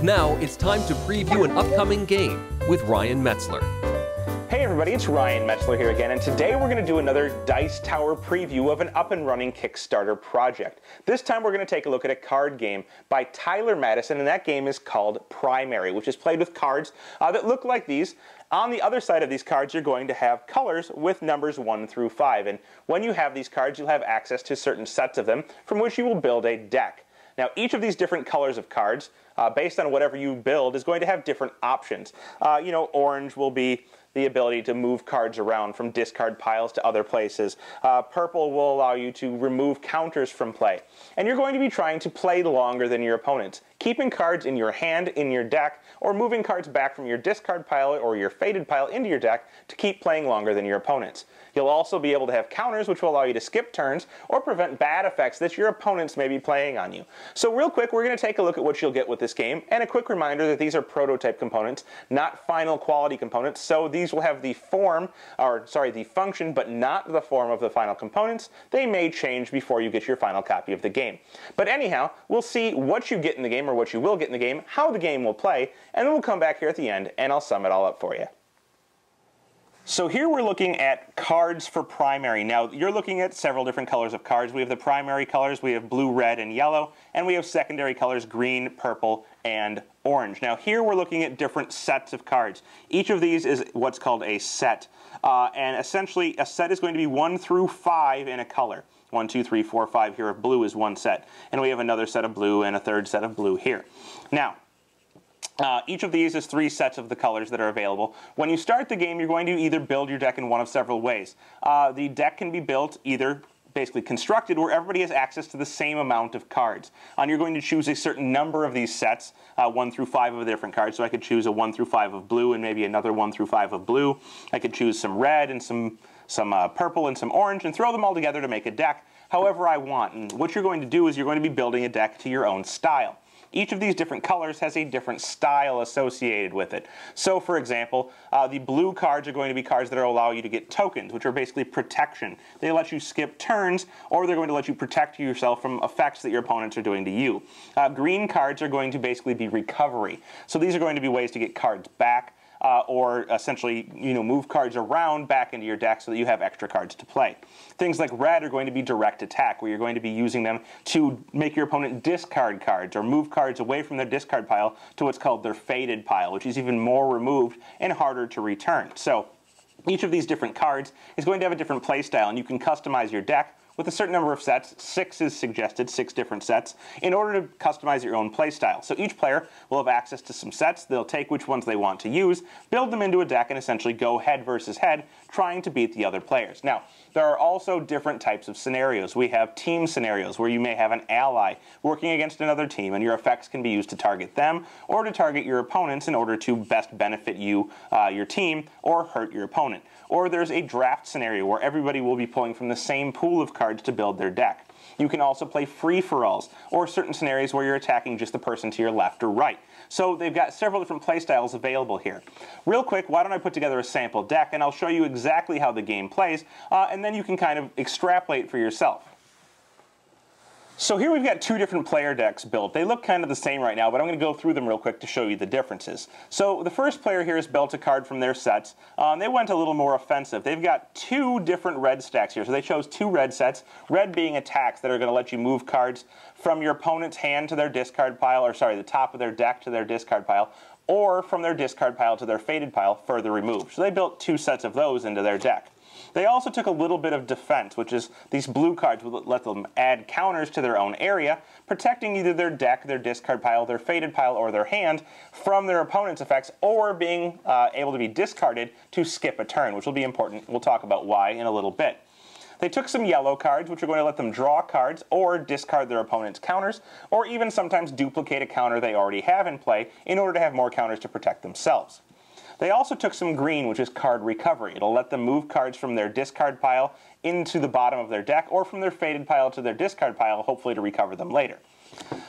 Now it's time to preview an upcoming game with Ryan Metzler. Hey everybody, it's Ryan Metzler here again, and today we're going to do another Dice Tower preview of an up-and-running Kickstarter project. This time we're going to take a look at a card game by Tyler Madison, and that game is called Primary, which is played with cards that look like these. On the other side of these cards, you're going to have colors with numbers 1 through 5, and when you have these cards, you'll have access to certain sets of them from which you will build a deck. Now, each of these different colors of cards, based on whatever you build, is going to have different options. Orange will be the ability to move cards around from discard piles to other places. Purple will allow you to remove counters from play. And you're going to be trying to play longer than your opponents, keeping cards in your hand, in your deck, or moving cards back from your discard pile or your faded pile into your deck to keep playing longer than your opponents. You'll also be able to have counters which will allow you to skip turns or prevent bad effects that your opponents may be playing on you. So real quick, we're going to take a look at what you'll get with this game, and a quick reminder that these are prototype components, not final quality components, so these will have the function, but not the form of the final components. They may change before you get your final copy of the game. But anyhow, we'll see what you get in the game, or what you will get in the game, how the game will play, and then we'll come back here at the end and I'll sum it all up for you. So here we're looking at cards for Primary. Now, you're looking at several different colors of cards. We have the primary colors, we have blue, red, and yellow, and we have secondary colors, green, purple, and orange. Now, here we're looking at different sets of cards. Each of these is what's called a set, and essentially a set is going to be 1 through 5 in a color. 1, 2, 3, 4, 5 here of blue is one set, and we have another set of blue and a third set of blue here. Now, each of these is 3 sets of the colors that are available. When you start the game, you're going to either build your deck in one of several ways. The deck can be built either basically constructed where everybody has access to the same amount of cards. And you're going to choose a certain number of these sets, 1 through 5 of different cards. So I could choose a 1 through 5 of blue and maybe another 1 through 5 of blue. I could choose some red and some purple and some orange and throw them all together to make a deck however I want. And what you're going to do is you're going to be building a deck to your own style. Each of these different colors has a different style associated with it. So, for example, the blue cards are going to be cards that allow you to get tokens, which are basically protection. They let you skip turns, or they're going to let you protect yourself from effects that your opponents are doing to you. Green cards are going to basically be recovery. So these are going to be ways to get cards back, or essentially, move cards around back into your deck so that you have extra cards to play. Things like red are going to be direct attack, where you're going to be using them to make your opponent discard cards or move cards away from their discard pile to what's called their faded pile, which is even more removed and harder to return. So each of these different cards is going to have a different play style, and you can customize your deck with a certain number of sets. 6 is suggested, 6 different sets, in order to customize your own play style. So each player will have access to some sets. They'll take which ones they want to use, build them into a deck, and essentially go head versus head, trying to beat the other players. Now, there are also different types of scenarios. We have team scenarios, where you may have an ally working against another team, and your effects can be used to target them, or to target your opponents in order to best benefit you, your team, or hurt your opponent. Or there's a draft scenario, where everybody will be pulling from the same pool of cards to build their deck. You can also play free-for-alls, or certain scenarios where you're attacking just the person to your left or right. So they've got several different playstyles available here. Real quick, why don't I put together a sample deck, and I'll show you exactly how the game plays, and then you can kind of extrapolate for yourself. So here we've got 2 different player decks built. They look kind of the same right now, but I'm going to go through them real quick to show you the differences. So the first player here has built a card from their sets. They went a little more offensive. They've got 2 different red stacks here. So they chose 2 red sets, red being attacks that are going to let you move cards from your opponent's hand to their discard pile, or sorry, the top of their deck to their discard pile, or from their discard pile to their faded pile, further removed. So they built 2 sets of those into their deck. They also took a little bit of defense, which is these blue cards would let them add counters to their own area, protecting either their deck, their discard pile, their faded pile, or their hand from their opponent's effects, or being able to be discarded to skip a turn, which will be important. We'll talk about why in a little bit. They took some yellow cards, which are going to let them draw cards or discard their opponent's counters, or even sometimes duplicate a counter they already have in play in order to have more counters to protect themselves. They also took some green, which is card recovery. It'll let them move cards from their discard pile into the bottom of their deck, or from their faded pile to their discard pile, hopefully to recover them later.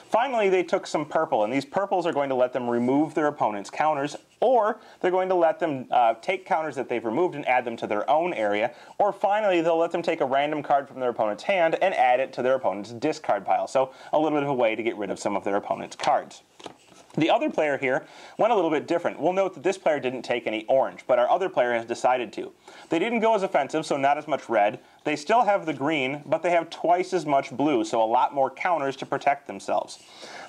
Finally, they took some purple, and these purples are going to let them remove their opponent's counters, or they're going to let them take counters that they've removed and add them to their own area, or finally, they'll let them take a random card from their opponent's hand and add it to their opponent's discard pile. So a little bit of a way to get rid of some of their opponent's cards. The other player here went a little bit different. We'll note that this player didn't take any orange, but our other player has decided to. They didn't go as offensive, so not as much red. They still have the green, but they have twice as much blue, so a lot more counters to protect themselves.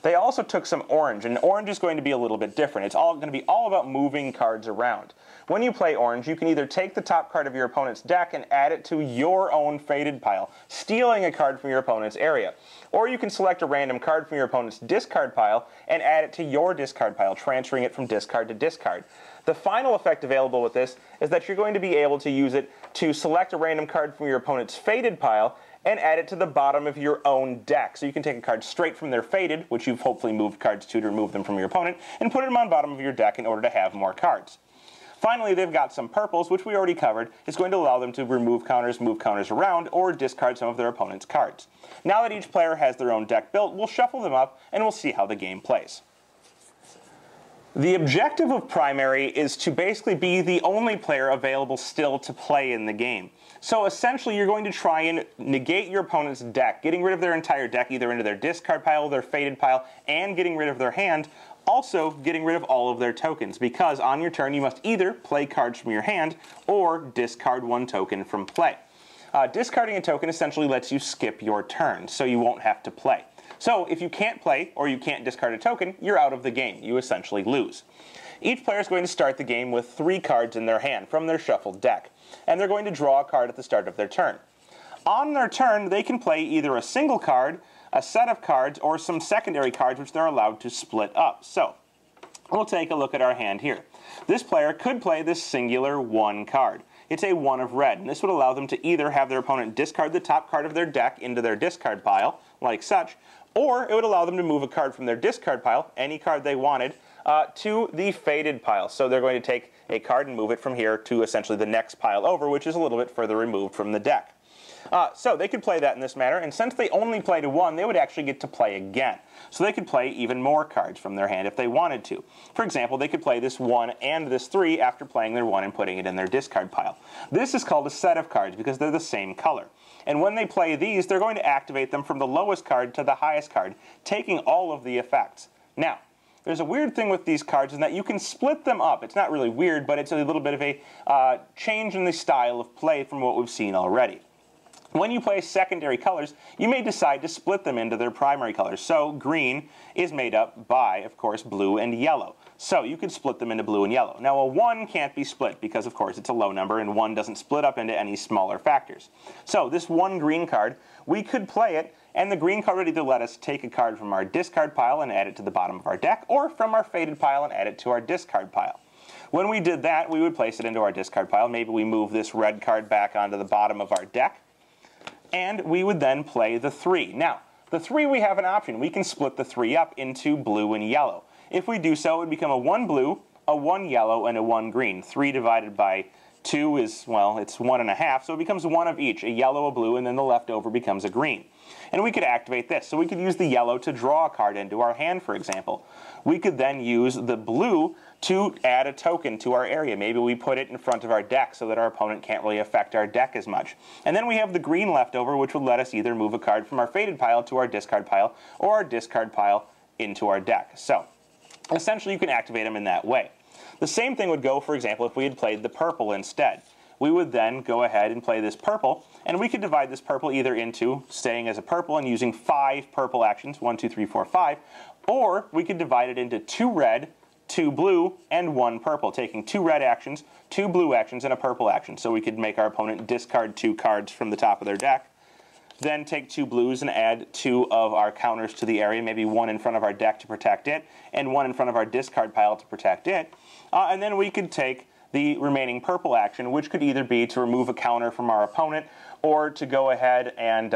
They also took some orange, and orange is going to be a little bit different. It's all going to be all about moving cards around. When you play orange, you can either take the top card of your opponent's deck and add it to your own faded pile, stealing a card from your opponent's area. Or you can select a random card from your opponent's discard pile and add it to your discard pile, transferring it from discard to discard. The final effect available with this is that you're going to be able to use it to select a random card from your opponent's faded pile and add it to the bottom of your own deck. So you can take a card straight from their faded, which you've hopefully moved cards to remove them from your opponent, and put them on the bottom of your deck in order to have more cards. Finally, they've got some purples, which we already covered. It's going to allow them to remove counters, move counters around, or discard some of their opponent's cards. Now that each player has their own deck built, we'll shuffle them up and we'll see how the game plays. The objective of primary is to basically be the only player available still to play in the game. So essentially you're going to try and negate your opponent's deck, getting rid of their entire deck, either into their discard pile, their faded pile, and getting rid of their hand, also getting rid of all of their tokens, because on your turn you must either play cards from your hand or discard one token from play. Discarding a token essentially lets you skip your turn, so you won't have to play. So if you can't play or you can't discard a token, you're out of the game. You essentially lose. Each player is going to start the game with 3 cards in their hand from their shuffled deck, and they're going to draw a card at the start of their turn. On their turn, they can play either a single card, a set of cards, or some secondary cards which they're allowed to split up. So we'll take a look at our hand here. This player could play this singular 1 card. It's a 1 of red, and this would allow them to either have their opponent discard the top card of their deck into their discard pile, like such, or it would allow them to move a card from their discard pile, any card they wanted, to the faded pile. So they're going to take a card and move it from here to essentially the next pile over, which is a little bit further removed from the deck. So they could play that in this manner, and since they only played a 1, they would actually get to play again. So they could play even more cards from their hand if they wanted to. For example, they could play this 1 and this 3 after playing their 1 and putting it in their discard pile. This is called a set of cards because they're the same color. And when they play these, they're going to activate them from the lowest card to the highest card, taking all of the effects. Now, there's a weird thing with these cards in that you can split them up. It's not really weird, but it's a little bit of a change in the style of play from what we've seen already. When you play secondary colors, you may decide to split them into their primary colors. So green is made up by, of course, blue and yellow. So you could split them into blue and yellow. Now a 1 can't be split because, of course, it's a low number and 1 doesn't split up into any smaller factors. So this 1 green card, we could play it, and the green card would either let us take a card from our discard pile and add it to the bottom of our deck, or from our faded pile and add it to our discard pile. When we did that, we would place it into our discard pile. Maybe we move this red card back onto the bottom of our deck, and we would then play the 3. Now, the 3, we have an option. We can split the 3 up into blue and yellow. If we do so, it would become a 1 blue, a 1 yellow, and a 1 green. 3 divided by 2 is, well, it's 1.5, so it becomes 1 of each, a yellow, a blue, and then the leftover becomes a green. And we could activate this. So we could use the yellow to draw a card into our hand, for example. We could then use the blue to add a token to our area. Maybe we put it in front of our deck so that our opponent can't really affect our deck as much. And then we have the green leftover, which would let us either move a card from our faded pile to our discard pile, or our discard pile into our deck. So essentially you can activate them in that way. The same thing would go, for example, if we had played the purple instead. We would then go ahead and play this purple, and we could divide this purple either into staying as a purple and using 5 purple actions, 1, 2, 3, 4, 5, or we could divide it into 2 red, 2 blue, and 1 purple, taking 2 red actions, 2 blue actions, and a purple action. So we could make our opponent discard 2 cards from the top of their deck, then take 2 blues and add 2 of our counters to the area, maybe 1 in front of our deck to protect it, and 1 in front of our discard pile to protect it. And then we could take the remaining purple action, which could either be to remove a counter from our opponent, or to go ahead and,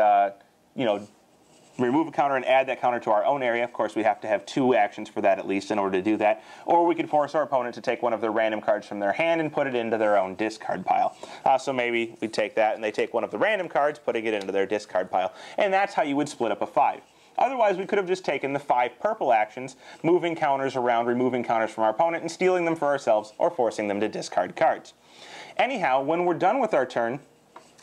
remove a counter and add that counter to our own area. Of course, we have to have 2 actions for that at least in order to do that. Or we could force our opponent to take one of their random cards from their hand and put it into their own discard pile. So maybe we take that and they take one of the random cards, putting it into their discard pile. And that's how you would split up a 5. Otherwise, we could have just taken the 5 purple actions, moving counters around, removing counters from our opponent, and stealing them for ourselves, or forcing them to discard cards. Anyhow, when we're done with our turn,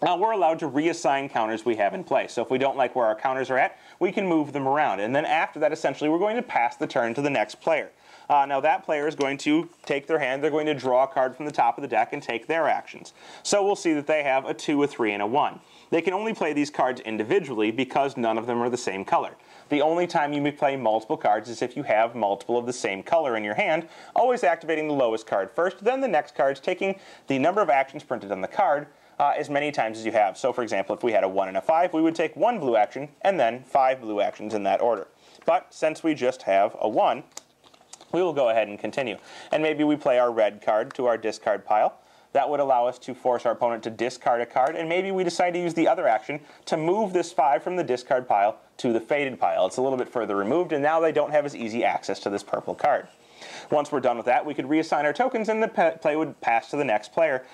we're allowed to reassign counters we have in place. So if we don't like where our counters are at, we can move them around. And then after that, essentially, we're going to pass the turn to the next player. Now that player is going to take their hand, they're going to draw a card from the top of the deck and take their actions. So we'll see that they have a 2, a 3, and a 1. They can only play these cards individually because none of them are the same color. The only time you may play multiple cards is if you have multiple of the same color in your hand, always activating the lowest card first, then the next cards, taking the number of actions printed on the card as many times as you have. So for example, if we had a 1 and a 5, we would take 1 blue action and then 5 blue actions in that order. But since we just have a 1, we will go ahead and continue. And maybe we play our red card to our discard pile. That would allow us to force our opponent to discard a card, and maybe we decide to use the other action to move this 5 from the discard pile to the faded pile. It's a little bit further removed, and now they don't have as easy access to this purple card. Once we're done with that, we could reassign our tokens, and the play would pass to the next player,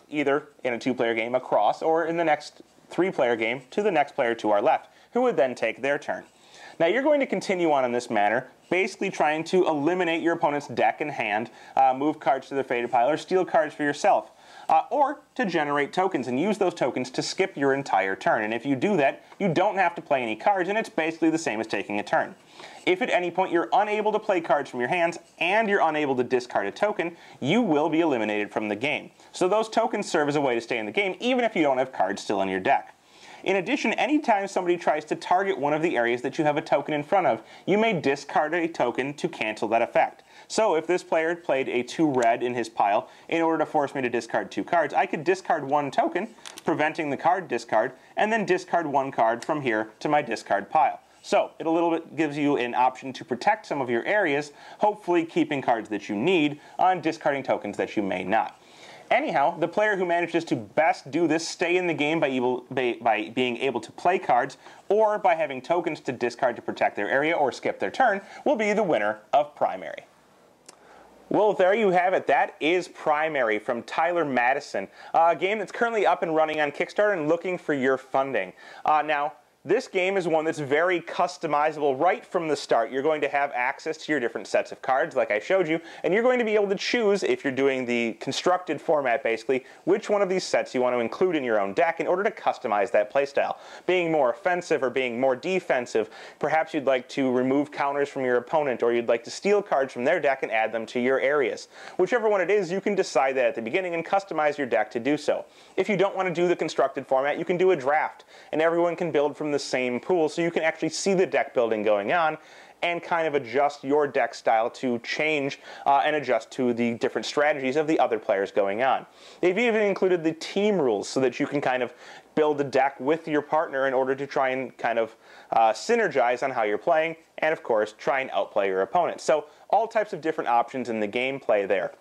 either in a 2-player game across, or in the next 3-player game to the next player to our left, who would then take their turn. Now you're going to continue on in this manner, basically trying to eliminate your opponent's deck and hand, move cards to their faded pile, or steal cards for yourself. Or to generate tokens and use those tokens to skip your entire turn. And if you do that, you don't have to play any cards, and it's basically the same as taking a turn. If at any point you're unable to play cards from your hands and you're unable to discard a token, you will be eliminated from the game. So those tokens serve as a way to stay in the game, even if you don't have cards still in your deck. In addition, anytime somebody tries to target one of the areas that you have a token in front of, you may discard a token to cancel that effect. So if this player played a 2 red in his pile, in order to force me to discard 2 cards, I could discard 1 token, preventing the card discard, and then discard 1 card from here to my discard pile. So it a little bit gives you an option to protect some of your areas, hopefully keeping cards that you need and discarding tokens that you may not. Anyhow, the player who manages to best do this, stay in the game by being able to play cards, or by having tokens to discard to protect their area or skip their turn, will be the winner of Primary. Well, there you have it. That is Primary from Tyler Madison, a game that's currently up and running on Kickstarter and looking for your funding. Now, this game is one that's very customizable right from the start. You're going to have access to your different sets of cards, like I showed you, and you're going to be able to choose, if you're doing the constructed format basically, which one of these sets you want to include in your own deck in order to customize that playstyle. Being more offensive or being more defensive, perhaps you'd like to remove counters from your opponent, or you'd like to steal cards from their deck and add them to your areas. Whichever one it is, you can decide that at the beginning and customize your deck to do so. If you don't want to do the constructed format, you can do a draft, and everyone can build from the same pool, so you can actually see the deck building going on and kind of adjust your deck style to change and adjust to the different strategies of the other players going on. They've even included the team rules so that you can kind of build a deck with your partner in order to try and kind of synergize on how you're playing, and of course try and outplay your opponent. So all types of different options in the gameplay there.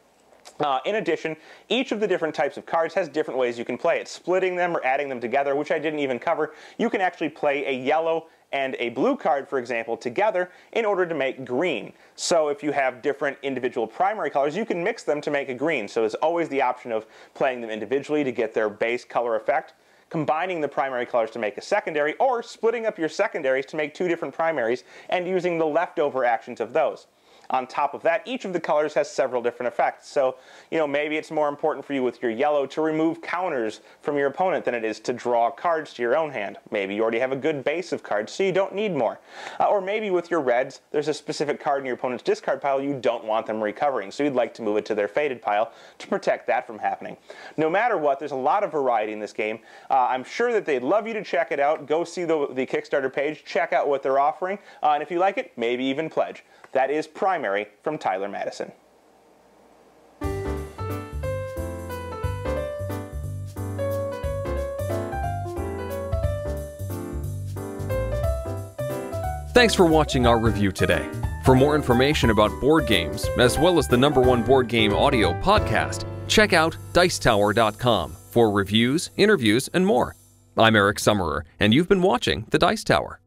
In addition, each of the different types of cards has different ways you can play it. Splitting them or adding them together, which I didn't even cover, you can actually play a yellow and a blue card, for example, together in order to make green. So if you have different individual primary colors, you can mix them to make a green. So there's always the option of playing them individually to get their base color effect, combining the primary colors to make a secondary, or splitting up your secondaries to make 2 different primaries and using the leftover actions of those. On top of that, each of the colors has several different effects. So, maybe it's more important for you with your yellow to remove counters from your opponent than it is to draw cards to your own hand. Maybe you already have a good base of cards, so you don't need more. Or maybe with your reds, there's a specific card in your opponent's discard pile you don't want them recovering, so you'd like to move it to their faded pile to protect that from happening. No matter what, there's a lot of variety in this game. I'm sure that they'd love you to check it out. Go see the Kickstarter page, check out what they're offering, and if you like it, maybe even pledge. That is Primary from Tyler Madison. Thanks for watching our review today. For more information about board games, as well as the #1 board game audio podcast, check out Dicetower.com for reviews, interviews, and more. I'm Eric Summerer, and you've been watching The Dice Tower.